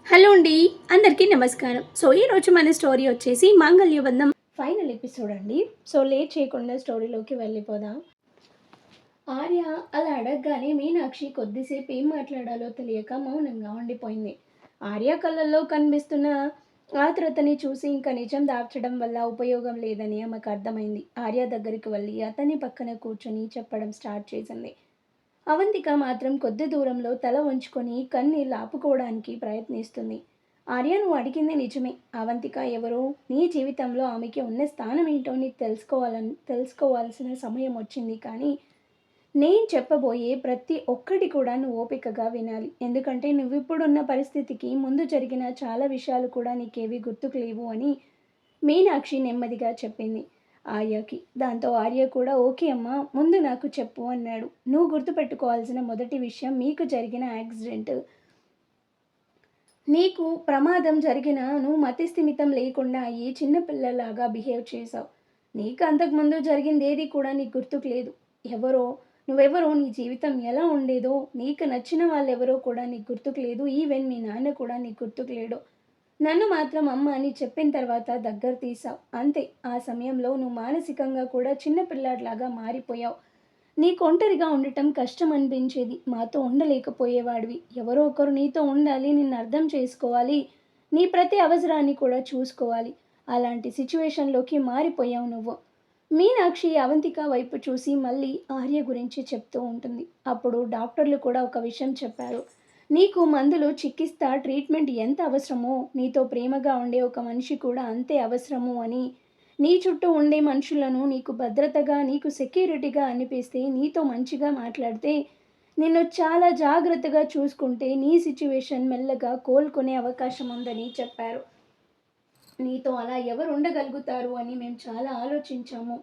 Hello అండి, అందరికీ నమస్కారం. ఈరోజు మన స్టోరీ వచ్చేసి మాంగళ్యబంధం ఫైనల్ ఎపిసోడ్ అండి. లేట్ చేయకుండా స్టోరీలోకి వెళ్ళిపోదాం. ఆర్య అలా అడగగానే మీనాక్షి కొద్దిసేపు ఏం మాట్లాడాలో తెలియక మౌనంగా ఉండిపోయింది. ఆర్య కళ్ళల్లో కనిపిస్తున్న ఆత్రుతని చూసి ఇంకా నిజం దాచడం వల్ల ఉపయోగం లేదని ఆమెకు అర్థమైంది. ఆర్య దగ్గరికి వెళ్ళి అతని పక్కన కూర్చొని చెప్పడం స్టార్ట్ చేసింది. అవంతిక మాత్రం కొద్ది దూరంలో తల వంచుకొని కన్నీళ్ళు ఆపుకోవడానికి ప్రయత్నిస్తుంది. ఆర్య, నువ్వు అడిగింది నిజమే. అవంతిక ఎవరో, నీ జీవితంలో ఆమెకి ఉన్న స్థానం ఏంటో నీకు తెలుసుకోవాల్సిన సమయం వచ్చింది. కానీ నేను చెప్పబోయే ప్రతి ఒక్కటి కూడా నువ్వు ఓపికగా వినాలి. ఎందుకంటే నువ్వు ఇప్పుడున్న పరిస్థితికి ముందు జరిగిన చాలా విషయాలు కూడా నీకేవి గుర్తుకు లేవు అని మీనాక్షి నెమ్మదిగా చెప్పింది ఆర్యకి. దాంతో ఆర్య కూడా ఓకే అమ్మా, ముందు నాకు చెప్పు అన్నాడు. నువ్వు గుర్తుపెట్టుకోవాల్సిన మొదటి విషయం, మీకు జరిగిన యాక్సిడెంట్, నీకు ప్రమాదం జరిగిన నువ్వు మతిస్థిమితం లేకుండా అయ్యి చిన్నపిల్లలాగా బిహేవ్ చేశావు. నీకు అంతకుముందు జరిగింది ఏది కూడా నీకు గుర్తుకు లేదు. నువ్వెవరో, నీ జీవితం ఎలా ఉండేదో, నీకు నచ్చిన వాళ్ళెవరో కూడా నీకు గుర్తుకు లేదు. ఈవెన్ మీ నాన్న కూడా నీకు గుర్తుకు లేడు. నన్ను మాత్రం అమ్మ అని చెప్పిన తర్వాత దగ్గర తీసావు అంతే. ఆ సమయంలో నువ్వు మానసికంగా కూడా చిన్నపిల్లాడిలాగా మారిపోయావు. నీకు ఒంటరిగా ఉండటం కష్టం అనిపించేది. మాతో ఉండలేకపోయేవాడివి. ఎవరో ఒకరు నీతో ఉండాలి, నిన్ను అర్థం చేసుకోవాలి, నీ ప్రతి అవసరాన్ని కూడా చూసుకోవాలి. అలాంటి సిచ్యువేషన్లోకి మారిపోయావు నువ్వు. మీనాక్షి అవంతిక వైపు చూసి మళ్ళీ ఆర్య గురించి చెప్తూ ఉంటుంది. అప్పుడు డాక్టర్లు కూడా ఒక విషయం చెప్పారు. నీకు మందులు, చికిత్స, ట్రీట్మెంట్ ఎంత అవసరమో నీతో ప్రేమగా ఉండే ఒక మనిషి కూడా అంతే అవసరము అని. నీ చుట్టూ ఉండే మనుషులను నీకు భద్రతగా, నీకు సెక్యూరిటీగా అనిపిస్తే, నీతో మంచిగా మాట్లాడితే, నిన్ను చాలా జాగ్రత్తగా చూసుకుంటే నీ సిచ్యువేషన్ మెల్లగా కోలుకునే అవకాశం ఉందని చెప్పారు. నీతో అలా ఎవరు ఉండగలుగుతారు అని మేము చాలా ఆలోచించాము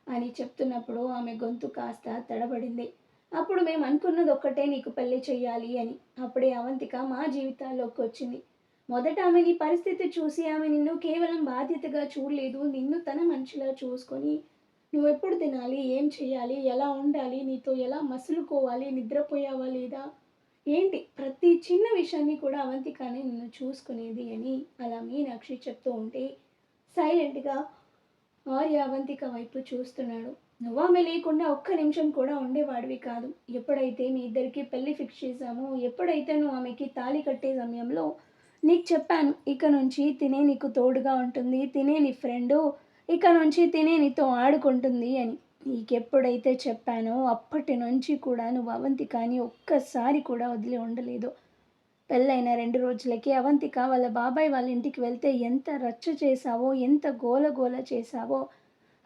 అని చెప్తున్నప్పుడు ఆమె గొంతు కాస్త తడబడింది. అప్పుడు మేము అనుకున్నది ఒక్కటే, నీకు పెళ్లి చెయ్యాలి అని. అప్పుడే అవంతిక మా జీవితాల్లోకి వచ్చింది. మొదట ఆమె నీ పరిస్థితి చూసి ఆమె నిన్ను కేవలం బాధ్యతగా చూడలేదు. నిన్ను తన మనిషిలా చూసుకొని నువ్వెప్పుడు తినాలి, ఏం చేయాలి, ఎలా ఉండాలి, నీతో ఎలా మసులుకోవాలి, నిద్రపోయావా లేదా ఏంటి, ప్రతి చిన్న విషయాన్ని కూడా అవంతికనే నిన్ను చూసుకునేది అని అలా మీనాక్షి చెప్తూ ఉంటే సైలెంట్గా ఆర్య అవంతిక వైపు చూస్తున్నాడు. నువ్వు ఆమె లేకుండా ఒక్క నిమిషం కూడా ఉండేవాడివి కాదు. ఎప్పుడైతే మీ ఇద్దరికి పెళ్లి ఫిక్స్ చేశామో, ఎప్పుడైతే నువ్వు ఆమెకి తాళి కట్టే సమయంలో నీకు చెప్పాను, ఇక నుంచి తినే నీకు తోడుగా ఉంటుంది, తినే నీ ఫ్రెండు, ఇక నుంచి తినే నీతో ఆడుకుంటుంది అని. నీకెప్పుడైతే చెప్పానో అప్పటి నుంచి కూడా నువ్వు అవంతికని ఒక్కసారి కూడా వదిలి ఉండలేదు. పెళ్ళైన 2 రోజులకి అవంతిక వాళ్ళ బాబాయ్ వాళ్ళ ఇంటికి వెళ్తే ఎంత రచ్చ చేశావో, ఎంత గోల చేశావో,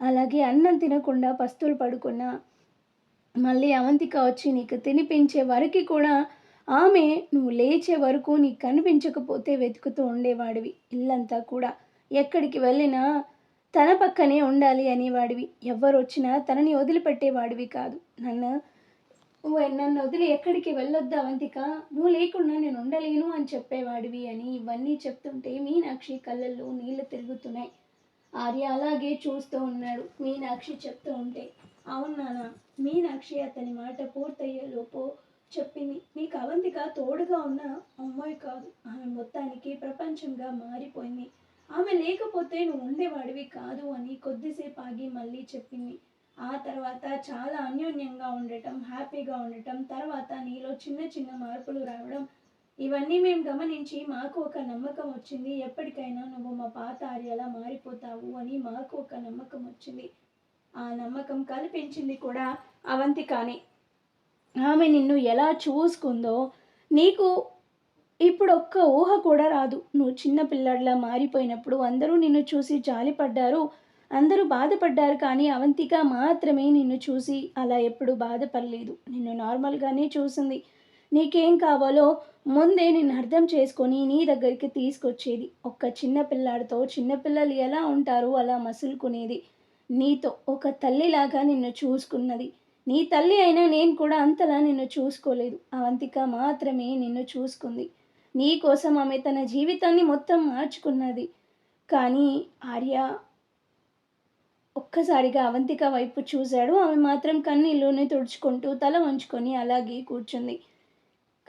అలాగే అన్నం తినకుండా పస్తులు పడుకున్నా మళ్ళీ అవంతిక వచ్చి నీకు తినిపించే వరకు కూడా ఆమె నువ్వు లేచే వరకు నీకు కనిపించకపోతే వెతుకుతూ ఉండేవాడివి. ఇల్లంతా కూడా ఎక్కడికి వెళ్ళినా తన పక్కనే ఉండాలి అనేవాడివి. ఎవరొచ్చినా తనని వదిలిపెట్టేవాడివి కాదు. నన్ను వదిలి ఎక్కడికి వెళ్ళొద్దు అవంతిక, నువ్వు లేకుండా నేను ఉండలేను అని చెప్పేవాడివి అని ఇవన్నీ చెప్తుంటే మీనాక్షి కళ్ళల్లో నీళ్లు తిరుగుతున్నాయి. ఆర్య అలాగే చూస్తూ ఉన్నాడు మీనాక్షి చెప్తూ ఉంటే. అవును నాన్న. మీనాక్షి అతని మాట పూర్తయ్యేలోపు చెప్పింది. నీకు అవంతిక తోడుగా ఉన్న అమ్మాయి కాదు, ఆమె మొత్తానికి ప్రపంచంగా మారిపోయింది. ఆమె లేకపోతే నువ్వు ఉండేవాడివి కాదు అని కొద్దిసేపు ఆగి మళ్ళీ చెప్పింది. ఆ తర్వాత చాలా అన్యోన్యంగా ఉండటం, హ్యాపీగా ఉండటం, తర్వాత నీలో చిన్న చిన్న మార్పులు రావడం, ఇవన్నీ మేము గమనించి మాకు ఒక నమ్మకం వచ్చింది. ఎప్పటికైనా నువ్వు మా పాత ఆర్యలా మారిపోతావు అని మాకు ఒక నమ్మకం వచ్చింది. ఆ నమ్మకం కల్పించింది కూడా అవంతికానే. ఆమె నిన్ను ఎలా చూసుకుందో నీకు ఇప్పుడు ఒక్క ఊహ కూడా రాదు. నువ్వు చిన్న పిల్లాడిలా మారిపోయినప్పుడు అందరూ నిన్ను చూసి జాలిపడ్డారు, అందరూ బాధపడ్డారు. కానీ అవంతిక మాత్రమే నిన్ను చూసి అలా ఎప్పుడు బాధపడలేదు. నిన్ను నార్మల్గానే చూసింది. నీకేం కావాలో ముందే నిన్ను అర్థం చేసుకొని నీ దగ్గరికి తీసుకొచ్చేది. ఒక్క చిన్న పిల్లాడితో చిన్నపిల్లలు ఎలా ఉంటారో అలా మసులుకునేది. నీతో ఒక తల్లిలాగా నిన్ను చూసుకున్నది. నీ తల్లి అయినా నేను కూడా అంతలా నిన్ను చూసుకోలేదు. అవంతిక మాత్రమే నిన్ను చూసుకుంది. నీ కోసం ఆమె తన జీవితాన్ని మొత్తం మార్చుకున్నది. కానీ ఆర్య ఒక్కసారిగా అవంతిక వైపు చూశాడు. ఆమె మాత్రం కన్నీళ్ళని తుడుచుకుంటూ తల వంచుకొని అలాగే కూర్చుంది.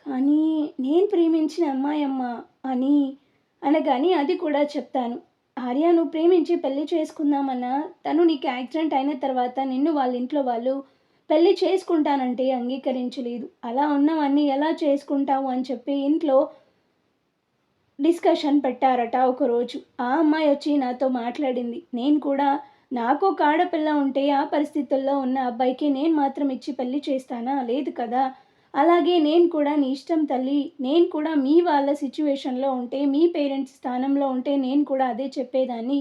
కానీ నేను ప్రేమించిన అమ్మాయమ్మ అని అనగాని అది కూడా చెప్తాను. ఆర్య నువ్వు ప్రేమించి పెళ్లి చేసుకుందామన్నా తను నీకు యాక్సిడెంట్ అయిన తర్వాత నిన్ను వాళ్ళ ఇంట్లో వాళ్ళు పెళ్లి చేసుకుంటానంటే అంగీకరించలేదు. అలా ఉన్నవాడిని ఎలా చేసుకుంటావు అని చెప్పి ఇంట్లో డిస్కషన్ పెట్టారట ఒకరోజు. ఆ అమ్మాయి వచ్చి నాతో మాట్లాడింది. నేను కూడా నాకొక ఆడపిల్ల ఉంటే ఆ పరిస్థితుల్లో ఉన్న అబ్బాయికి నేను మాత్రం ఇచ్చి పెళ్లి చేస్తానా? లేదు కదా! అలాగే నేను కూడా నీ ఇష్టం తల్లి. నేను కూడా మీ వాళ్ళ సిట్యుయేషన్‌లో ఉంటే, మీ పేరెంట్స్ స్థానంలో ఉంటే నేను కూడా అదే చెప్పేదాన్ని.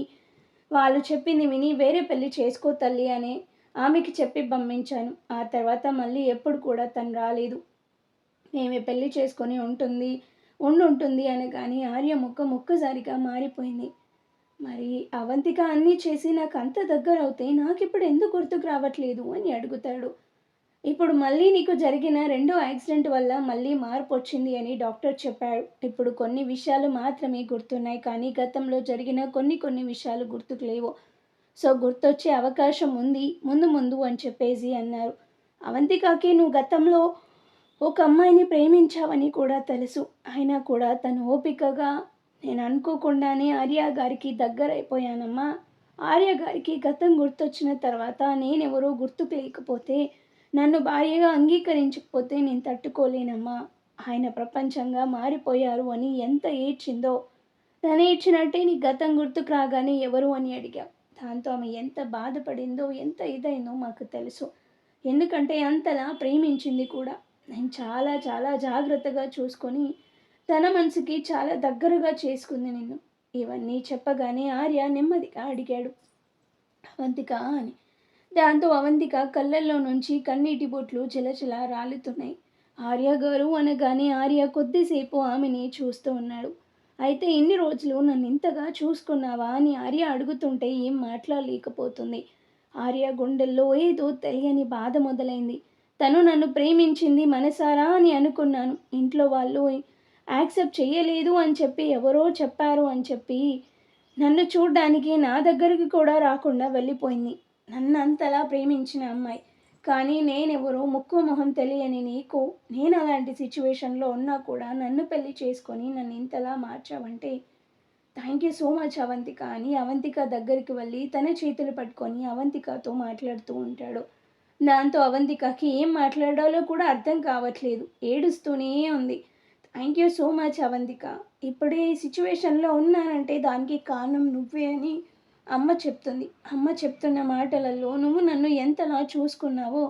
వాళ్ళు చెప్పింది విని వేరే పెళ్లి చేసుకో తల్లి అని ఆమెకి చెప్పి పంపించాను. ఆ తర్వాత మళ్ళీ ఎప్పుడు కూడా తను రాలేదు. ఈమె పెళ్లి చేసుకొని ఉండుంటుంది అనగానే ఆర్య ముఖం ఒక్కసారిగా మారిపోయింది. మరి అవంతిక అన్నీ చేసి నాకంత దగ్గరవుతే నాకిప్పుడు ఎందుకు గుర్తుకు రావట్లేదు అని అడుగుతాడు. ఇప్పుడు మళ్ళీ నీకు జరిగిన రెండో యాక్సిడెంట్ వల్ల మళ్ళీ మార్పొచ్చింది అని డాక్టర్ చెప్పాడు. ఇప్పుడు కొన్ని విషయాలు మాత్రమే గుర్తున్నాయి. కానీ గతంలో జరిగిన కొన్ని విషయాలు గుర్తుకు లేవు. సో గుర్తొచ్చే అవకాశం ఉంది ముందు ముందు అని చెప్పేసి అన్నారు. అవంతికకి నువ్వు గతంలో ఒక అమ్మాయిని ప్రేమించావని కూడా తెలుసు. అయినా కూడా తను ఓపికగా నేను అనుకోకుండానే ఆర్య గారికి దగ్గరైపోయానమ్మా. ఆర్య గారికి గతం గుర్తొచ్చిన తర్వాత నేనెవరో గుర్తుకు లేకపోతే, నన్ను భార్యగా అంగీకరించకపోతే నేను తట్టుకోలేనమ్మా. ఆయన ప్రపంచంగా మారిపోయారు అని ఎంత ఏడ్చిందో. తను ఏడ్చినట్టే నీ గతం గుర్తుకు రాగానే ఎవరు అని అడిగా. దాంతో ఆమె ఎంత బాధపడిందో, ఎంత ఇదైందో మాకు తెలుసు. ఎందుకంటే అంతలా ప్రేమించింది కూడా. నేను చాలా చాలా జాగ్రత్తగా చూసుకొని తన మనసుకి చాలా దగ్గరగా చేసుకుంది నిన్ను. ఇవన్నీ చెప్పగానే ఆర్య నెమ్మదిగా అడిగాడు, అవంతిక అని. దాంతో అవంతిక కళ్ళల్లో నుంచి కన్నీటి బొట్లు చిలచిల రాలుతున్నాయి. ఆర్య గారు అనగానే ఆర్య కొద్దిసేపు ఆమెని చూస్తూ ఉన్నాడు. అయితే ఇన్ని రోజులు నన్ను ఇంతగా చూసుకున్నావా అని ఆర్య అడుగుతుంటే ఏం మాట్లాడలేకపోతుంది. ఆర్య గుండెల్లో ఏదో తెలియని బాధ మొదలైంది. తను నన్ను ప్రేమించింది మనసారా అని అనుకున్నాను. ఇంట్లో వాళ్ళు యాక్సెప్ట్ చేయలేదు అని చెప్పి ఎవరో చెప్పారు అని చెప్పి నన్ను చూడ్డానికి నా దగ్గరికి కూడా రాకుండా వెళ్ళిపోయింది. నన్ను అంతలా ప్రేమించిన అమ్మాయి. కానీ నేనెవరో ముక్కు మొహం తెలియని నీకు నేను అలాంటి సిచ్యువేషన్‌లో ఉన్నా కూడా నన్ను పెళ్లి చేసుకొని నన్ను ఇంతలా మార్చావంటే thank you so much Avantika అని అవంతిక దగ్గరికి వెళ్ళి తన చేతులు పట్టుకొని అవంతికతో మాట్లాడుతూ ఉంటాడు. దాంతో అవంతికకి ఏం మాట్లాడాలో కూడా అర్థం కావట్లేదు. ఏడుస్తూనే ఉంది. Thank you so much Avantika. ఇప్పుడు ఈ సిచ్యువేషన్‌లో ఉన్నానంటే దానికి కారణం నువ్వే అని అమ్మ చెప్తుంది. అమ్మ చెప్తున్న మాటలలో నువ్వు నన్ను ఎంతలా చూసుకున్నావో,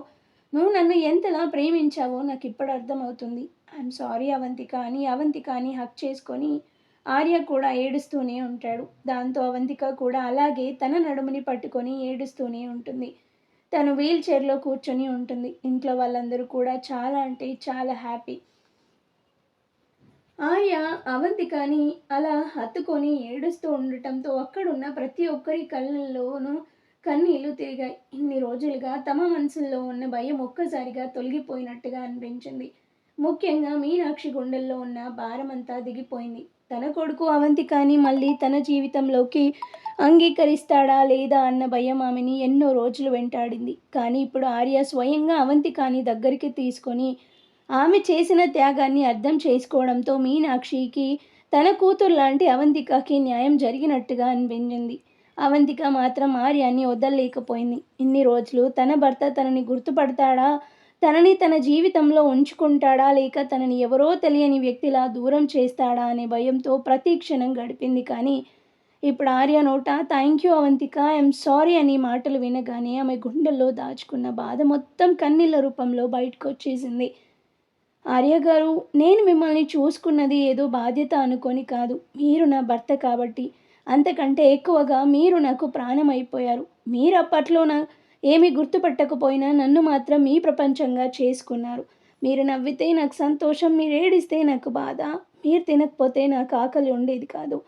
నువ్వు నన్ను ఎంతలా ప్రేమించావో నాకిప్పుడు అర్థమవుతుంది. ఐయామ్ సారీ అవంతిక అని అవంతికని హగ్ చేసుకొని ఆర్య కూడా ఏడుస్తూనే ఉంటాడు. దాంతో అవంతిక కూడా అలాగే తన నడుముని పట్టుకొని ఏడుస్తూనే ఉంటుంది. తను వీల్ చైర్‌లో కూర్చొని ఉంటుంది. ఇంట్లో వాళ్ళందరూ కూడా చాలా అంటే చాలా హ్యాపీ. ఆర్య అవంతికని అలా హత్తుకొని ఏడుస్తూ ఉండటంతో అక్కడున్న ప్రతి ఒక్కరి కళ్ళల్లోనూ కన్నీళ్లు తిరిగాయి. ఇన్ని రోజులుగా తమ మనసుల్లో ఉన్న భయం ఒక్కసారిగా తొలగిపోయినట్టుగా అనిపించింది. ముఖ్యంగా మీనాక్షి గుండెల్లో ఉన్న భారమంతా దిగిపోయింది. తన కొడుకు అవంతికని మళ్ళీ తన జీవితంలోకి అంగీకరిస్తాడా లేదా అన్న భయం ఆమెని ఎన్నో రోజులు వెంటాడింది. కానీ ఇప్పుడు ఆర్య స్వయంగా అవంతికని దగ్గరికి తీసుకొని ఆమె చేసిన త్యాగాన్ని అర్థం చేసుకోవడంతో మీనాక్షికి తన కూతురు లాంటి అవంతికకి న్యాయం జరిగినట్టుగా అనిపించింది. అవంతిక మాత్రం ఆర్యాన్ని వదలలేకపోయింది. ఇన్ని రోజులు తన భర్త తనని గుర్తుపడతాడా, తనని తన జీవితంలో ఉంచుకుంటాడా, లేక తనని ఎవరో తెలియని వ్యక్తిలా దూరం చేస్తాడా అనే భయంతో ప్రతి క్షణం గడిపింది. కానీ ఇప్పుడు ఆర్య నోట thank you Avantika, I'm sorry అని మాటలు వినగానే ఆమె గుండెల్లో దాచుకున్న బాధ మొత్తం కన్నీళ్ల రూపంలో బయటకు వచ్చేసింది. ఆర్య గారు, నేను మిమ్మల్ని చూసుకున్నది ఏదో బాధ్యత అనుకొని కాదు. మీరు నా భర్త కాబట్టి. అంతకంటే ఎక్కువగా మీరు నాకు ప్రాణమైపోయారు. మీరు అప్పట్లో ఏమీ గుర్తుపట్టకపోయినా నన్ను మాత్రం మీ ప్రపంచంగా చేసుకున్నారు. మీరు నవ్వితే నాకు సంతోషం, మీరు ఏడిస్తే నాకు బాధ. మీరు తినకపోతే నాకు ఆకలి ఉండేది కాదు.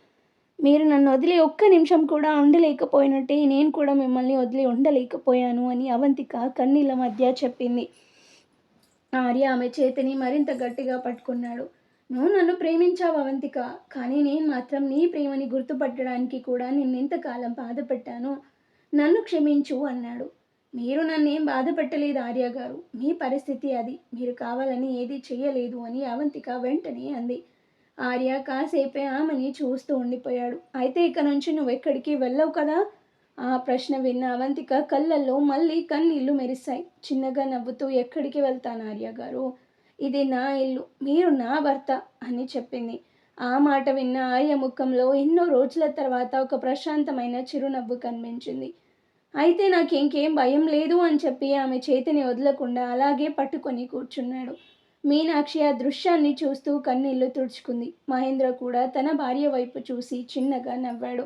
మీరు నన్ను వదిలి ఒక్క నిమిషం కూడా ఉండలేకపోయినట్టే నేను కూడా మిమ్మల్ని వదిలి ఉండలేకపోయాను అని అవంతిక కన్నీళ్ళ మధ్య చెప్పింది. ఆర్య ఆమె చేతిని మరింత గట్టిగా పట్టుకున్నాడు. నువ్వు నన్ను ప్రేమించావు అవంతిక. కానీ నేను మాత్రం నీ ప్రేమని గుర్తుపట్టడానికి కూడా నిన్నెంతకాలం బాధపెట్టాను. నన్ను క్షమించు అన్నాడు. మీరు నన్నేం బాధ పెట్టలేదు ఆర్య గారు. మీ పరిస్థితి అది. మీరు కావాలని ఏది చెయ్యలేదు అని అవంతిక వెంటనే అంది. ఆర్య కాసేపే ఆమెని చూస్తూ ఉండిపోయాడు. అయితే ఇక నుంచి నువ్వెక్కడికి వెళ్ళవు కదా? ఆ ప్రశ్న విన్న అవంతిక కళ్ళల్లో మళ్ళీ కన్నీళ్లు మెరిశాయి. చిన్నగా నవ్వుతూ ఎక్కడికి వెళ్తాను ఆర్య గారు? ఇది నా ఇల్లు. మీరు నా భర్త అని చెప్పింది. ఆ మాట విన్న ఆర్య ముఖంలో ఎన్నో రోజుల తర్వాత ఒక ప్రశాంతమైన చిరునవ్వు కనిపించింది. అయితే నాకింకేం భయం లేదు అని చెప్పి ఆమె చేతిని వదలకుండా అలాగే పట్టుకొని కూర్చున్నాడు. మీనాక్షి ఆ దృశ్యాన్ని చూస్తూ కన్నీళ్లు తుడుచుకుంది. మహేంద్ర కూడా తన భార్య వైపు చూసి చిన్నగా నవ్వాడు.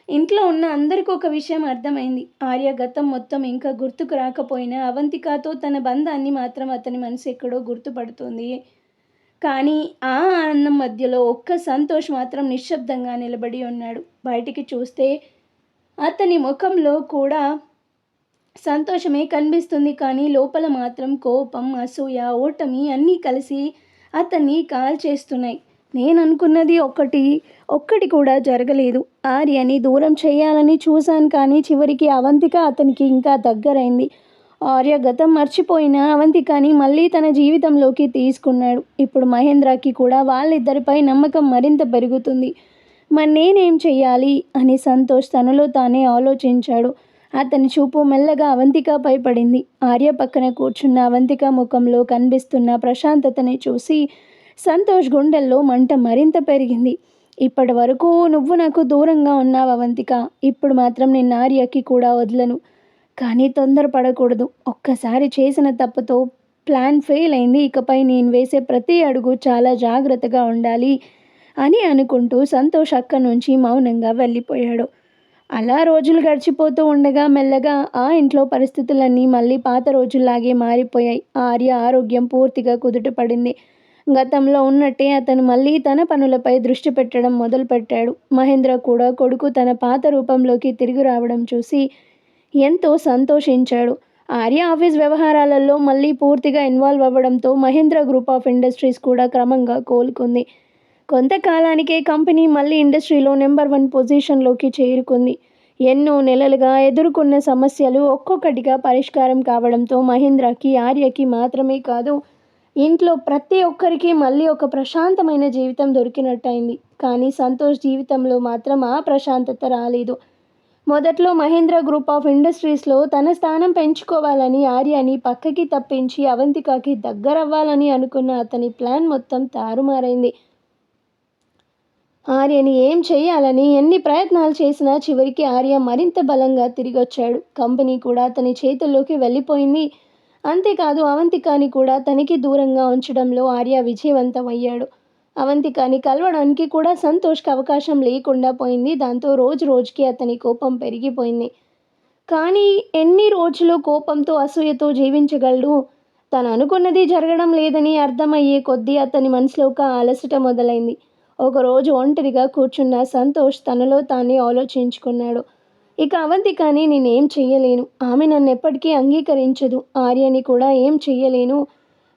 ఇంట్లో ఉన్న అందరికీ ఒక విషయం అర్థమైంది. ఆర్య గతం మొత్తం ఇంకా గుర్తుకు రాకపోయినా అవంతికతో తన బంధాన్ని మాత్రం అతని మనసు ఎక్కడో గుర్తుపడుతుంది. కానీ ఆ ఆనందం మధ్యలో ఒక్క సంతోష్ మాత్రం నిశ్శబ్దంగా నిలబడి ఉన్నాడు. బయటికి చూస్తే అతని ముఖంలో కూడా సంతోషమే కనిపిస్తుంది, కానీ లోపల మాత్రం కోపం, అసూయ, ఓటమి అన్నీ కలిసి అతన్ని కాల్చేస్తున్నాయి. నేననుకున్నది ఒక్కటి కూడా జరగలేదు. ఆర్యని దూరం చేయాలని చూశాను, కానీ చివరికి అవంతిక అతనికి ఇంకా దగ్గరైంది. ఆర్య గతం మర్చిపోయిన అవంతికని మళ్ళీ తన జీవితంలోకి తీసుకున్నాడు. ఇప్పుడు మహేంద్రకి కూడా వాళ్ళిద్దరిపై నమ్మకం మరింత పెరుగుతుంది. మరి నేనేం చెయ్యాలి అని సంతోష్ తనలో తానే ఆలోచించాడు. అతని చూపు మెల్లగా అవంతికపై పడింది. ఆర్య పక్కన కూర్చున్న అవంతిక ముఖంలో కనిపిస్తున్న ప్రశాంతతని చూసి సంతోష్ గుండెల్లో మంట మరింత పెరిగింది. ఇప్పటి వరకు నువ్వు నాకు దూరంగా ఉన్నావు అవంతిక. ఇప్పుడు మాత్రం నేను ఆర్యకి కూడా వదలను. కానీ తొందరపడకూడదు. ఒక్కసారి చేసిన తప్పుతో ప్లాన్ ఫెయిల్ అయింది. ఇకపై నేను వేసే ప్రతి అడుగు చాలా జాగ్రత్తగా ఉండాలి అని అనుకుంటూ సంతోష్ అక్కడి నుంచి మౌనంగా వెళ్ళిపోయాడు. అలా రోజులు గడిచిపోతూ ఉండగా మెల్లగా ఆ ఇంట్లో పరిస్థితులన్నీ మళ్ళీ పాత రోజుల్లాగే మారిపోయాయి. ఆర్య ఆరోగ్యం పూర్తిగా కుదుటపడింది. గతంలో ఉన్నట్టే అతను మళ్ళీ తన పనులపై దృష్టి పెట్టడం మొదలుపెట్టాడు. మహేంద్ర కూడా కొడుకు తన పాత రూపంలోకి తిరిగి రావడం చూసి ఎంతో సంతోషించాడు. ఆర్య ఆఫీస్ వ్యవహారాలలో మళ్ళీ పూర్తిగా ఇన్వాల్వ్ అవ్వడంతో మహేంద్ర గ్రూప్ ఆఫ్ ఇండస్ట్రీస్ కూడా క్రమంగా కోలుకుంది. కొంతకాలానికే కంపెనీ మళ్ళీ ఇండస్ట్రీలో నెంబర్ 1 పొజిషన్లోకి చేరుకుంది. ఎన్నో నెలలుగా ఎదుర్కొన్న సమస్యలు ఒక్కొక్కటిగా పరిష్కారం కావడంతో మహేంద్రకి, ఆర్యకి మాత్రమే కాదు, ఇంట్లో ప్రతి ఒక్కరికి మళ్ళీ ఒక ప్రశాంతమైన జీవితం దొరికినట్టయింది. కానీ సంతోష్ జీవితంలో మాత్రం ఆ ప్రశాంతత రాలేదు. మొదట్లో మహేంద్ర గ్రూప్ ఆఫ్ ఇండస్ట్రీస్లో తన స్థానం పెంచుకోవాలని ఆర్యని పక్కకి తప్పించి అవంతికకి దగ్గరవ్వాలని అనుకున్న అతని ప్లాన్ మొత్తం తారుమారైంది. ఆర్యని ఏం చేయాలని ఎన్ని ప్రయత్నాలు చేసినా చివరికి ఆర్య మరింత బలంగా తిరిగొచ్చాడు. కంపెనీ కూడా అతని చేతుల్లోకి వెళ్ళిపోయింది. అంతేకాదు అవంతికని కూడా తనకి దూరంగా ఉంచడంలో ఆర్య విజయవంతం అయ్యాడు. అవంతికని కలవడానికి కూడా సంతోష్కి అవకాశం లేకుండా పోయింది. దాంతో రోజు రోజుకి అతని కోపం పెరిగిపోయింది. కానీ ఎన్ని రోజులు కోపంతో, అసూయతో జీవించగలడు? తను అనుకున్నది జరగడం లేదని అర్థమయ్యే కొద్దీ అతని మనసులో ఒక అలసట మొదలైంది. ఒకరోజు ఒంటరిగా కూర్చున్న సంతోష్ తనలో తానే ఆలోచించుకున్నాడు. ఇక అవంతికని నేనేం చెయ్యలేను. ఆమె నన్ను ఎప్పటికీ అంగీకరించదు. ఆర్యని కూడా ఏం చెయ్యలేను.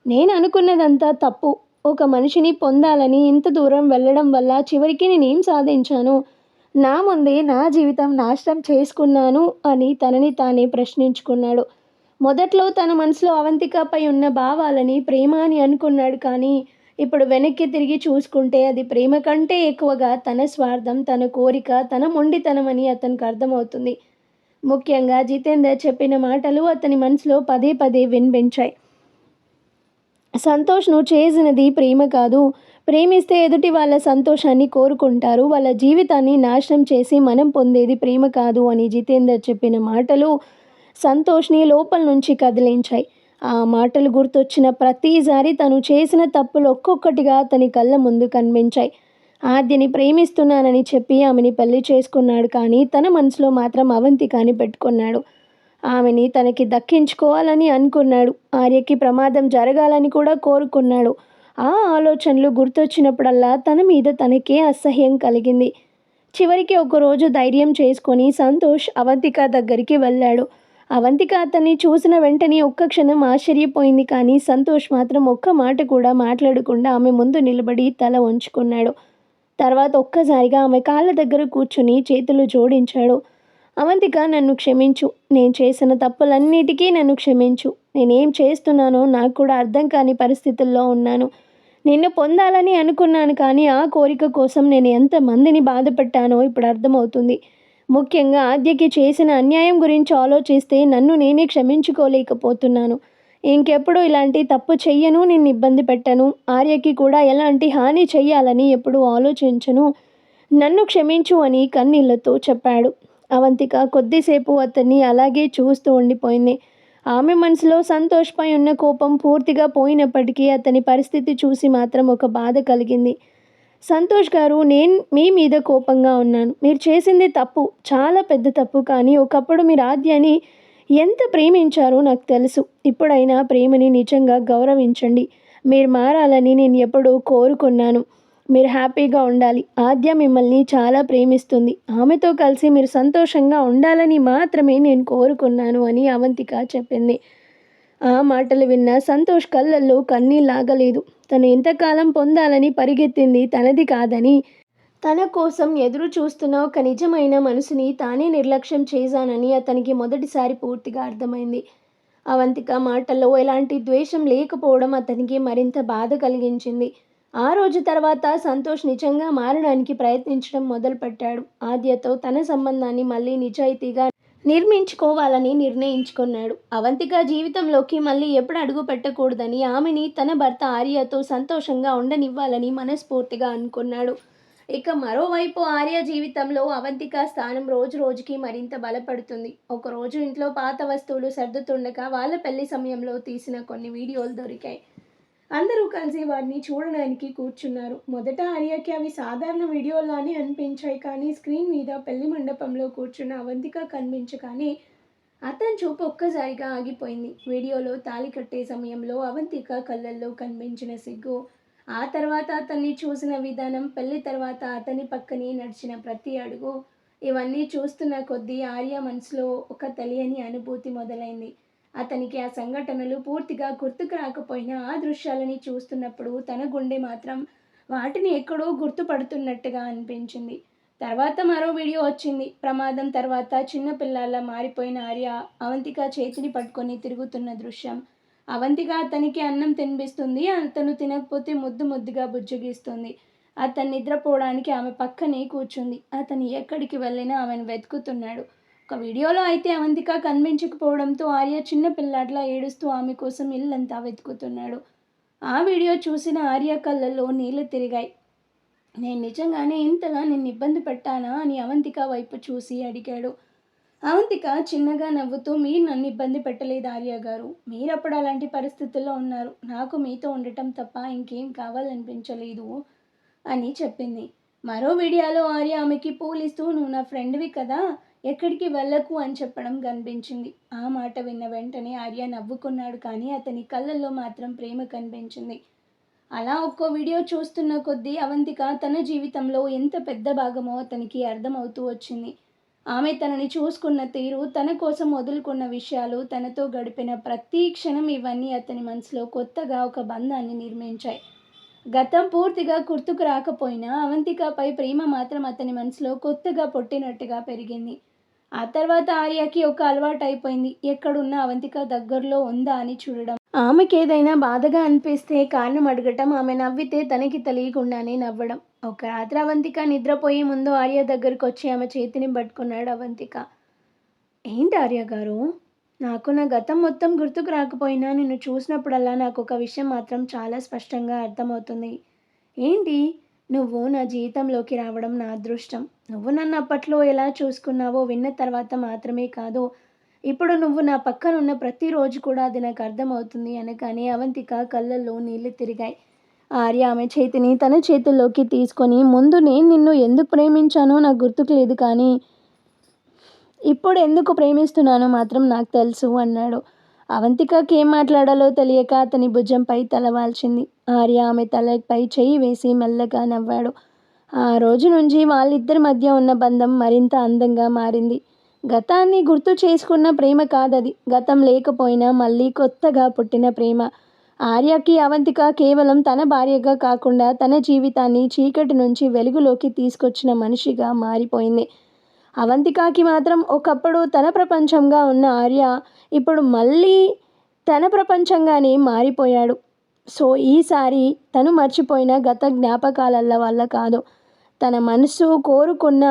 నేను అనుకున్నదంతా తప్పు. ఒక మనిషిని పొందాలని ఇంత దూరం వెళ్ళడం వల్ల చివరికి నేనేం సాధించాను? నా ముందే నా జీవితం నాశనం చేసుకున్నాను అని తనని తానే ప్రశ్నించుకున్నాడు. మొదట్లో తన మనసులో అవంతికపై ఉన్న భావాలని ప్రేమ అని అనుకున్నాడు. కానీ ఇప్పుడు వెనక్కి తిరిగి చూసుకుంటే అది ప్రేమ కంటే ఎక్కువగా తన స్వార్థం, తన కోరిక, తన మొండితనం అని అతనికి అర్థమవుతుంది. ముఖ్యంగా జితేందర్ చెప్పిన మాటలు అతని మనసులో పదే పదే వినిపించాయి. సంతోష్ నువ్వు చేసినది ప్రేమ కాదు. ప్రేమిస్తే ఎదుటి వాళ్ళ సంతోషాన్ని కోరుకుంటారు. వాళ్ళ జీవితాన్ని నాశనం చేసి మనం పొందేది ప్రేమ కాదు అని జితేందర్ చెప్పిన మాటలు సంతోష్ని లోపల నుంచి కదిలించాయి. ఆ మాటలు గుర్తొచ్చిన ప్రతిసారి తను చేసిన తప్పులు ఒక్కొక్కటిగా అతని కళ్ళ ముందు కనిపించాయి. ఆద్యని ప్రేమిస్తున్నానని చెప్పి ఆమెని పెళ్లి చేసుకున్నాడు. కానీ తన మనసులో మాత్రం అవంతికని పెట్టుకున్నాడు. ఆమెని తనకి దక్కించుకోవాలని అనుకున్నాడు. ఆర్యకి ప్రమాదం జరగాలని కూడా కోరుకున్నాడు. ఆ ఆలోచనలు గుర్తొచ్చినప్పుడల్లా తన మీద తనకే అసహ్యం కలిగింది. చివరికి ఒకరోజు ధైర్యం చేసుకొని సంతోష్ అవంతిక దగ్గరికి వెళ్ళాడు. అవంతిక అతన్ని చూసిన వెంటనే ఒక్క క్షణం ఆశ్చర్యపోయింది. కానీ సంతోష్ మాత్రం ఒక్క మాట కూడా మాట్లాడకుండా ఆమె ముందు నిలబడి తల వంచుకున్నాడు. తర్వాత ఒక్కసారిగా ఆమె కాళ్ళ దగ్గర కూర్చుని చేతులు జోడించాడు. అవంతిక, నన్ను క్షమించు. నేను చేసిన తప్పులన్నిటికీ నన్ను క్షమించు. నేనేం చేస్తున్నానో నాకు కూడా అర్థం కాని పరిస్థితుల్లో ఉన్నాను. నిన్ను పొందాలని అనుకున్నాను, కానీ ఆ కోరిక కోసం నేను ఎంతమందిని బాధపెట్టానో ఇప్పుడు అర్థమవుతుంది. ముఖ్యంగా ఆద్యకి చేసిన అన్యాయం గురించి ఆలోచిస్తే నన్ను నేనే క్షమించుకోలేకపోతున్నాను. ఇంకెప్పుడు ఇలాంటి తప్పు చెయ్యను, నిన్ను ఇబ్బంది పెట్టను. ఆర్యకి కూడా ఎలాంటి హాని చెయ్యాలని ఎప్పుడూ ఆలోచించను. నన్ను క్షమించు అని కన్నీళ్లతో చెప్పాడు. అవంతిక కొద్దిసేపు అతన్ని అలాగే చూస్తూ ఉండిపోయింది. ఆమె మనసులో సంతోష్పై ఉన్న కోపం పూర్తిగా పోయినప్పటికీ అతని పరిస్థితి చూసి మాత్రం ఒక బాధ కలిగింది. సంతోష్ గారు, నేను మీ మీద కోపంగా ఉన్నాను. మీరు చేసింది తప్పు, చాలా పెద్ద తప్పు. కానీ ఒకప్పుడు మీరు ఆద్యని ఎంత ప్రేమించారో నాకు తెలుసు. ఇప్పుడైనా ప్రేమని నిజంగా గౌరవించండి. మీరు మారాలని నేను ఎప్పుడూ కోరుకున్నాను. మీరు హ్యాపీగా ఉండాలి. ఆద్య మిమ్మల్ని చాలా ప్రేమిస్తుంది. ఆమెతో కలిసి మీరు సంతోషంగా ఉండాలని మాత్రమే నేను కోరుకున్నాను అని అవంతిక చెప్పింది. ఆ మాటలు విన్న సంతోష్ కళ్ళల్లో కన్నీళ్ళాగలేదు. తను ఎంతకాలం పొందాలని పరిగెత్తింది తనది కాదని, తన కోసం ఎదురు చూస్తున్న ఒక నిజమైన మనసుని తానే నిర్లక్ష్యం చేశానని అతనికి మొదటిసారి పూర్తిగా అర్థమైంది. అవంతిక మాటల్లో ఎలాంటి ద్వేషం లేకపోవడం అతనికి మరింత బాధ కలిగించింది. ఆ రోజు తర్వాత సంతోష్ నిజంగా మారడానికి ప్రయత్నించడం మొదలుపెట్టాడు. ఆద్యతో తన సంబంధాన్ని మళ్ళీ నిజాయితీగా నిర్మించుకోవాలని నిర్ణయించుకున్నాడు. అవంతిక జీవితంలోకి మళ్ళీ ఎప్పుడు అడుగు పెట్టకూడదని, ఆమెని తన భర్త ఆర్యతో సంతోషంగా ఉండనివ్వాలని మనస్ఫూర్తిగా అనుకున్నాడు. ఇక మరోవైపు ఆర్య జీవితంలో అవంతిక స్థానం రోజు రోజుకి మరింత బలపడుతుంది. ఒకరోజు ఇంట్లో పాత వస్తువులు సర్దుతుండగా వాళ్ళ పెళ్లి సమయంలో తీసిన కొన్ని వీడియోలు దొరికాయి. అందరూ కలిసి వాటిని చూడడానికి కూర్చున్నారు. మొదట ఆర్యకి అవి సాధారణ వీడియోలానే అనిపించాయి, కానీ స్క్రీన్ మీద పెళ్లి మండపంలో కూర్చున్న అవంతిక కనిపించగానే అతని చూపు ఒక్కసారిగా ఆగిపోయింది. వీడియోలో తాళి కట్టే సమయంలో అవంతిక కళ్ళల్లో కనిపించిన సిగ్గు, ఆ తర్వాత అతన్ని చూసిన విధానం, పెళ్లి తర్వాత అతని పక్కనే నడిచిన ప్రతి అడుగు, ఇవన్నీ చూస్తున్న కొద్దీ ఆర్య మనసులో ఒక తెలియని అనుభూతి మొదలైంది. అతనికి ఆ సంఘటనలు పూర్తిగా గుర్తుకు రాకపోయినా ఆ దృశ్యాలని చూస్తున్నప్పుడు తన గుండె మాత్రం వాటిని ఎక్కడో గుర్తుపడుతున్నట్టుగా అనిపించింది. తర్వాత మరో వీడియో వచ్చింది. ప్రమాదం తర్వాత చిన్న పిల్లల్లా మారిపోయిన ఆర్య అవంతిక చేతిని పట్టుకొని తిరుగుతున్న దృశ్యం. అవంతిక అతనికి అన్నం తినిపిస్తుంది. అతను తినకపోతే ముద్దు ముద్దుగా బుజ్జగిస్తుంది. అతను నిద్రపోవడానికి ఆమె పక్కనే కూర్చుంది. అతను ఎక్కడికి వెళ్ళినా ఆమెను వెతుకుతున్నాడు. ఒక వీడియోలో అయితే అవంతిక కనిపించకపోవడంతో ఆర్య చిన్న పిల్లాడిలా ఏడుస్తూ ఆమె కోసం ఇల్లంతా వెతుకుతున్నాడు. ఆ వీడియో చూసిన ఆర్య కళ్ళల్లో నీళ్లు తిరిగాయి. నేను నిజంగానే ఇంతలా నిన్ను ఇబ్బంది పెట్టానా అని అవంతిక వైపు చూసి అడిగాడు. అవంతిక చిన్నగా నవ్వుతూ, మీరు నన్ను ఇబ్బంది పెట్టలేదు ఆర్య గారు. మీరప్పుడు అలాంటి పరిస్థితుల్లో ఉన్నారు. నాకు మీతో ఉండటం తప్ప ఇంకేం కావాలనిపించలేదు అని చెప్పింది. మరో వీడియోలో ఆర్య ఆమెకి పూలిస్తూ, నువ్వు నా ఫ్రెండ్వి కదా, ఎక్కడికి వెళ్ళకు అని చెప్పడం కనిపించింది. ఆ మాట విన్న వెంటనే ఆర్య నవ్వుకున్నాడు, కానీ అతని కళ్ళల్లో మాత్రం ప్రేమ కనిపించింది. అలా ఒక్కో వీడియో చూస్తున్న కొద్దీ అవంతిక తన జీవితంలో ఎంత పెద్ద భాగమో అతనికి అర్థమవుతూ వచ్చింది. ఆమె తనని చూసుకున్న తీరు, తన కోసం వదులుకున్న విషయాలు, తనతో గడిపిన ప్రతి క్షణం, ఇవన్నీ అతని మనసులో కొత్తగా ఒక బంధాన్ని నిర్మించాయి. గతం పూర్తిగా గుర్తుకు రాకపోయినా అవంతికపై ప్రేమ మాత్రం అతని మనసులో కొత్తగా పుట్టినట్టుగా పెరిగింది. ఆ తర్వాత ఆర్యకి ఒక అలవాటు అయిపోయింది. ఎక్కడున్నా అవంతిక దగ్గరలో ఉందా అని చూడడం. ఆమెకి ఏదైనా బాధగా అనిపిస్తే కారణం అడగటం, ఆమె నవ్వితే తనకి తెలియకుండానే నవ్వడం. ఒక రాత్రి అవంతిక నిద్రపోయే ముందు ఆర్య దగ్గరకు వచ్చి ఆమె చేతిని పట్టుకున్నాడు అవంతిక. ఏంటి ఆర్య గారు, నాకు నా గతం మొత్తం గుర్తుకు రాకపోయినా నిన్ను చూసినప్పుడల్లా నాకు ఒక విషయం మాత్రం చాలా స్పష్టంగా అర్థమవుతుంది. ఏంటి? నువ్వు నా జీవితంలోకి రావడం నా అదృష్టం. నువ్వు నన్ను అప్పట్లో ఎలా చూసుకున్నావో విన్న తర్వాత మాత్రమే కాదు, ఇప్పుడు నువ్వు నా పక్కన ఉన్న ప్రతిరోజు కూడా అది నాకు అర్థమవుతుంది అనగానే అవంతిక కళ్ళల్లో నీళ్లు తిరిగాయి. ఆర్య ఆమె చేతిని తన చేతుల్లోకి తీసుకొని, ముందు నేను నిన్ను ఎందుకు ప్రేమించానో నాకు గుర్తుకు లేదు, కానీ ఇప్పుడు ఎందుకు ప్రేమిస్తున్నానో మాత్రం నాకు తెలుసు అన్నాడు. అవంతికకి ఏం మాట్లాడాలో తెలియక అతని భుజంపై తలవాల్చింది. ఆర్య ఆమె తలపై చెయ్యి వేసి మెల్లగా నవ్వాడు. ఆ రోజు నుంచి వాళ్ళిద్దరి మధ్య ఉన్న బంధం మరింత అందంగా మారింది. గతాన్ని గుర్తు చేసుకున్న ప్రేమ కాదది, గతం లేకపోయినా మళ్ళీ కొత్తగా పుట్టిన ప్రేమ. ఆర్యకి అవంతిక కేవలం తన భార్యగా కాకుండా తన జీవితాన్ని చీకటి నుంచి వెలుగులోకి తీసుకొచ్చిన మనిషిగా మారిపోయింది. అవంతికకి మాత్రం ఒకప్పుడు తన ప్రపంచంగా ఉన్న ఆర్య ఇప్పుడు మళ్ళీ తన ప్రపంచంగానే మారిపోయాడు. సో ఈసారి తను మర్చిపోయిన గత జ్ఞాపకాల వల్ల కాదు, తన మనసు కోరుకున్న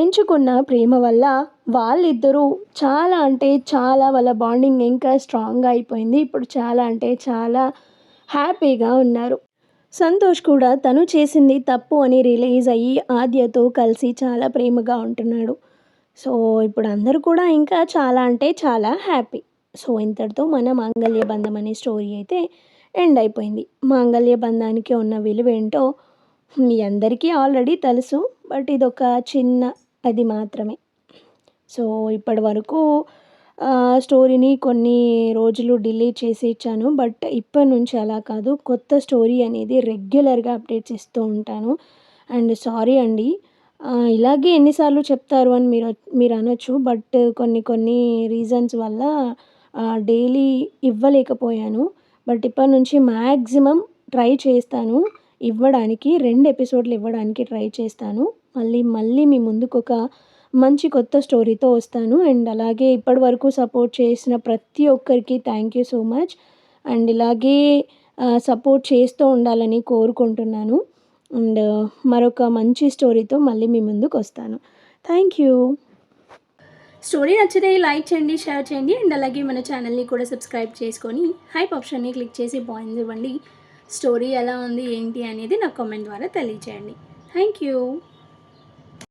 ఎంచుకున్న ప్రేమ వల్ల వాళ్ళిద్దరూ చాలా అంటే చాలా వాళ్ళ బాండింగ్ ఇంకా స్ట్రాంగ్గా అయిపోయింది. ఇప్పుడు చాలా అంటే చాలా హ్యాపీగా ఉన్నారు. సంతోష్ కూడా తను చేసింది తప్పు అని రియలైజ్ అయ్యి ఆద్యతో కలిసి చాలా ప్రేమగా ఉంటున్నాడు. సో ఇప్పుడు అందరూ కూడా ఇంకా చాలా అంటే చాలా హ్యాపీ. సో ఇంతటితో మన మాంగళ్య బంధం అనే స్టోరీ అయితే ఎండ్ అయిపోయింది. మాంగళ్య బంధానికి ఉన్న విలువ ఏంటో మీ అందరికీ ఆల్రెడీ తెలుసు. బట్ ఇదొక చిన్న అది మాత్రమే. సో ఇప్పటి వరకు స్టోరీని కొన్ని రోజులు డిలే చేసి ఇచ్చాను. బట్ ఇప్పటి నుంచి అలా కాదు, కొత్త స్టోరీ అనేది రెగ్యులర్గా అప్డేట్స్ ఇస్తూ ఉంటాను. అండ్ సారీ అండి, ఇలాగే ఎన్నిసార్లు చెప్తారు అని మీరు అనొచ్చు. బట్ కొన్ని కొన్ని రీజన్స్ వల్ల డైలీ ఇవ్వలేకపోయాను. బట్ ఇప్పటి నుంచి మ్యాక్సిమం ట్రై చేస్తాను ఇవ్వడానికి. 2 ఎపిసోడ్లు ఇవ్వడానికి ట్రై చేస్తాను. మళ్ళీ మీ ముందుకు ఒక మంచి కొత్త స్టోరీతో వస్తాను. అండ్ అలాగే ఇప్పటి వరకు సపోర్ట్ చేసిన ప్రతి ఒక్కరికి thank you so much. And ఇలాగే సపోర్ట్ చేస్తూ ఉండాలని కోరుకుంటున్నాను. అండ్ మరొక మంచి స్టోరీతో మళ్ళీ మీ ముందుకు వస్తాను. Thank you. స్టోరీ నచ్చితే లైక్ చేయండి, షేర్ చేయండి. అండ్ అలాగే మన ఛానల్ని కూడా సబ్స్క్రైబ్ చేసుకొని హైప్ ఆప్షన్ని క్లిక్ చేసి పాయింట్స్ ఇవ్వండి. స్టోరీ ఎలా ఉంది ఏంటి అనేది నాకు కామెంట్ ద్వారా తెలియచేయండి. Thank you.